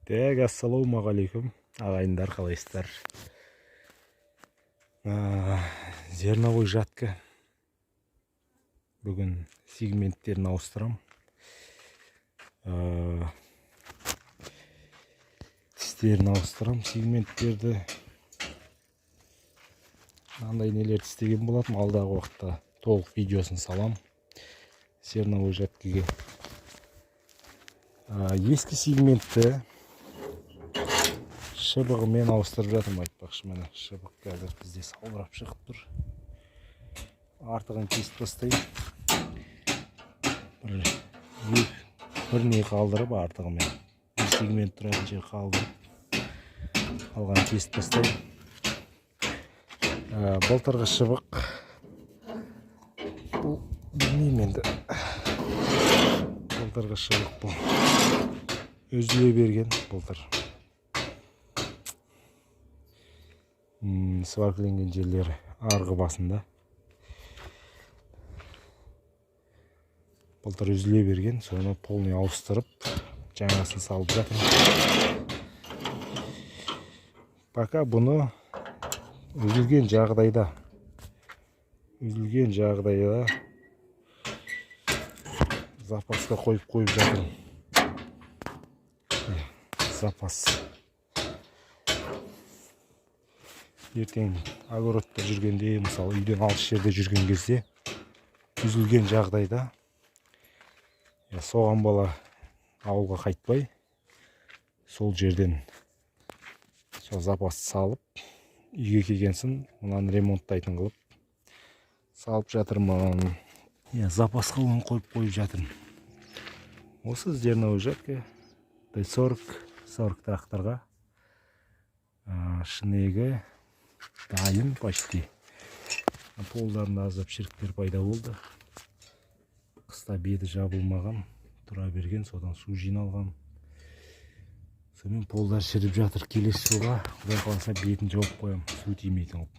Так, ассалаумағалейкум, ағайындар, қалайсыздар? Зерновой жатка. Бүгін сегменттерін ауыстырам. Тістерін ауыстырам, сегменттерді. Андай нелер істеген болатым, алдағы уақытта толық видеосын салам. Зерновой жаткеге. Ескі сегментті шыбығымен ауыстырып жатырмын, айтпақшы. Міне шыбық қазір бізде салбырап шығып тұр. Артығын кесіп тастайын. Бір не қалдырып артығымен. Bir сегмент тұратын жер қалдырып. Қалған кесіп тастайын. Былтырғы шыбық. Бұл білмеймін енді. Былтырғы шыбық бұл. Үзіле берген былтыр. Сваркіленген жерлері арғы басында. Былтыр үзіле берген, соны полный ауыстырып, жаңасын салып жатырмын. Пока бұны үзілген жағдайда запасқа қойып жатырмын. Запас. Ертең огородта жүргенде, мысалы үйден алыс жерде жүрген кезде үзілген жағдайда соған бала ауылға қайтпай сол жерден сол запасты салып үйге келгенсін мұнан ремонттайтын қылып салып жатырмын. Запасқа оны қойып жатырмын. Осы зерновой жатка Т-40 тракторға шынегі дайын почти. Полдарында аздап шіріктер пайда болды. Қыста беті жабылмаған, тұра берген, содан су жиналған. Сонымен полдар шіріп жатыр. Келесі жылға құдай қаласа бетін жауып қоям, су тимейтін қылып.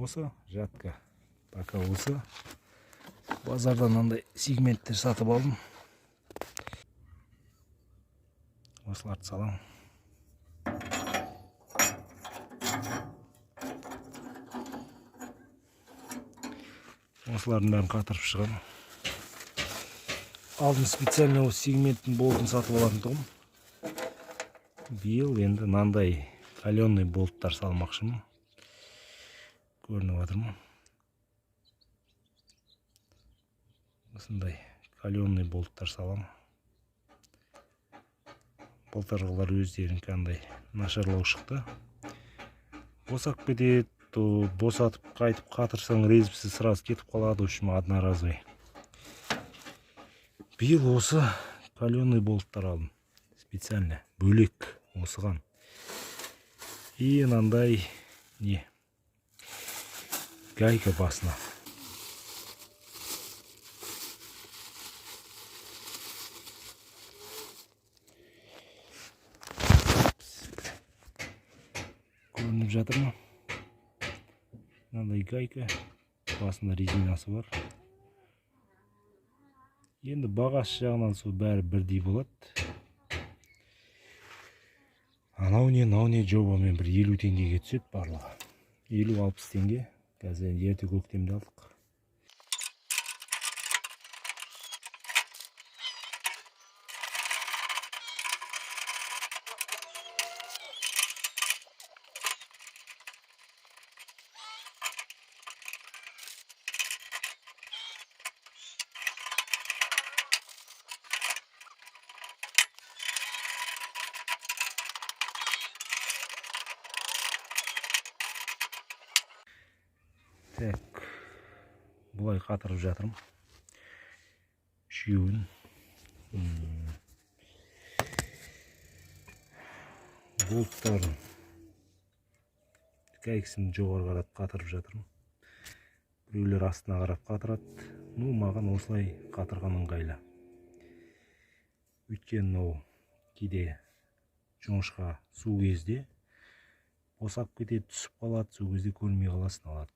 Осы жатка. Пока осы. Базардан мынандай сегменттер сатып алдым. Осыларды салам. Осылардың бәрін қатырып шығам. Алдым специально осы сегменттің болтын сатып алатын тұғым. Биыл енді мынандай каленый болттар салмақшымын. Көрініп жатырмын. Осындай каленый болттар салам. Былтырғылар өздерін қандай нашарлау шықты. Босап кетеді, босатып қайтып қатырсаң резбісі сразу кетіп қалады, үшін одноразовый. Биыл осы каленый болттар алдым. Специально бөлек осыған. И мынандай не? Гайка басына. Көрініп жатыр ма? Мынандай гайка, басында резинасы бар. Енді бағасы жағынан сол бәрі бірдей болады. Анау не жобамен бір 50 теңгеге түседі барлығы. 50-60 теңге. Қазір ерте көктемде алдық. Так, бұлай қатырып жатырмын. Үшеуін. Болттарын кәйкісін жоғары қарап қатырып жатырмын. Біреулер астына қарап қатырады. Маған осылай қатырған ыңғайлы. Өйткені кейде жоңышқа су кезде босап кетеді, түсіп қалады, су кезде көрмей қаласын алады.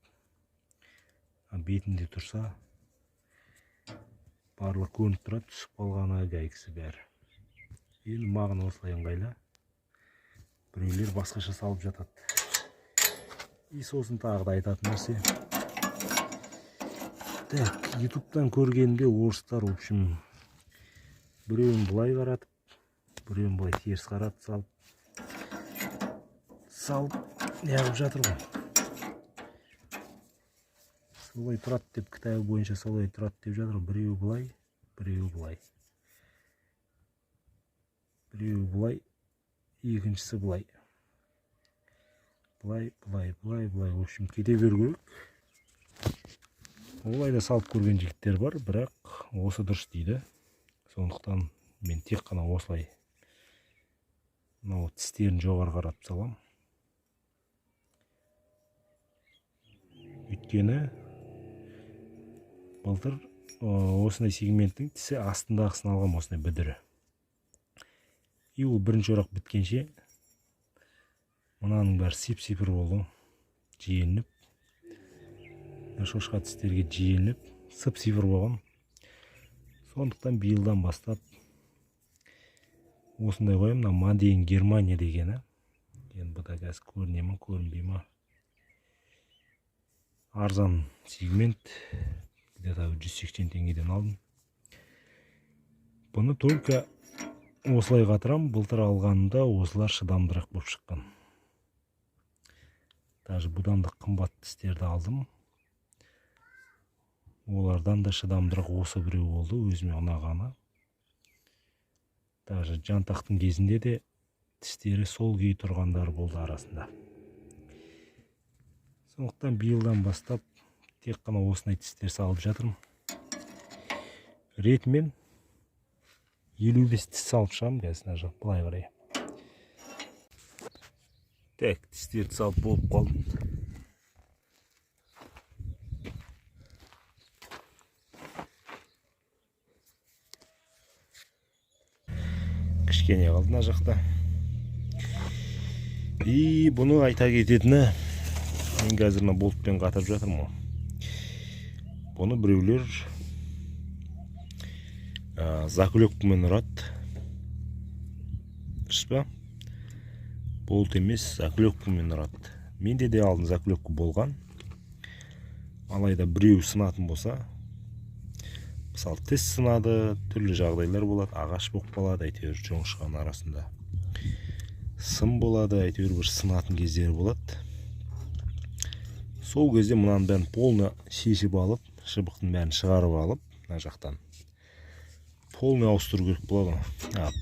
Бетінде тұрса барлық көрініп тұрады, түсіп қалғаны гайкісі бәрі. Енді маған осылай ыңғайлы. Біреулер басқаша салып жатады. И сосын тағы да айтатын нәрсе. Так, ютубтан көргенде орыстар, в общем, біреуін былай қаратып, біреуін былай теріс қаратып салып неғып жатыр ғой. Солай тұрады деп, кітабы бойынша солай тұрады деп жатыр. Біреуі былай, біреуі былай. Біреуі былай, екіншісі былай. Былай. В общем, кете беру керек. Олай да салып көрген жігіттер бар, бірақ осы дұрыс дейді. Сондықтан мен тек қана осылай тістерін жоғары қаратып салам. Өйткені былтыр осындай сегменттің тісі астындағысын алғам, осындай бүдірі. И ол бірінші орақ біткенше мынаның бәрі сеп-сепір болды, жиеніп. Шошқа тістерге жиеніп, сып-сипыр болған. Сондықтан биылдан бастап осындай қоям, мына Мадейн Германия дегені. Енді бұда қазір көріне ме, көрінбей ме. Арзан сегмент, где-то 180 теңгеден алдым. Бұны только осылай қатырам, былтыр алғанымда осылар шыдамдырақ болып шыққан. Даже бұдан да қымбат тістерді алдым. Олардан да шыдамдырақ осы біреу болды, өзіме ұнағаны. Даже жантақтың кезінде де тістері сол күйі тұрғандар болды арасында. Сондықтан биылдан бастап тек қана осындай тістер салып жатырмын. Ретімен 55 тіс салып шығамын, қазір жақ былай қарай. Так, тістерді салып болып қалдым. Кішкене қалды мына жақта. И бұны айта кететіні, мен қазір мына болтпен қатырып жатырмын. Бұны біреулер заклепкамен ұрады. Дұрыс па? Болт емес, заклепкамен ұрады. Менде де алдын заклепка болған. Алайда біреу сынатын болса, мысалы тіс сынады, түрлі жағдайлар болады, ағаш болып қалады, әйтеуір жоңышқан арасында сым болады, әйтеуір бір сынатын кездері болады. Сол кезде мұнан бәрін полны шешіп алып, шыбықтың бәрін шығарып алып, мына жақтан полны ауыстыру керек болады.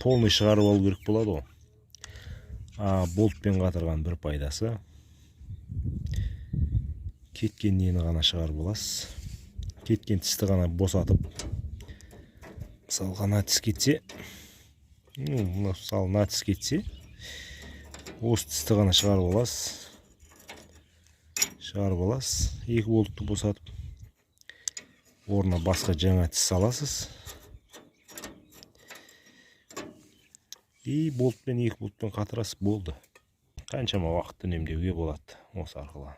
Полны шығарып алу керек болады. Болтпен қатырған бір пайдасы, кеткен нені ғана шығарып аласыз. Кеткен тісті ғана босатып, мысалы ғана тіс кетсе, мысалы тіс кетсе, осы тісті ғана шығарып аласыз. Екі болтты босатып, орнына басқа жаңа тіс саласыз. И болтпен, екі болтпен қатырасыз, болды. Қаншама уақыт үнемдеуге болады осы арқылы.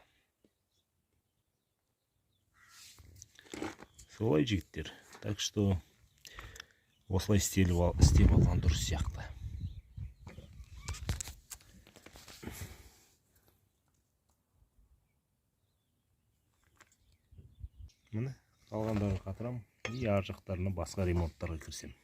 Солай жігіттер. Так что осылай істеп алған дұрыс сияқты. Міне, қалғандарын қатырам. И ар жақтарына басқа ремонттарға кірсем.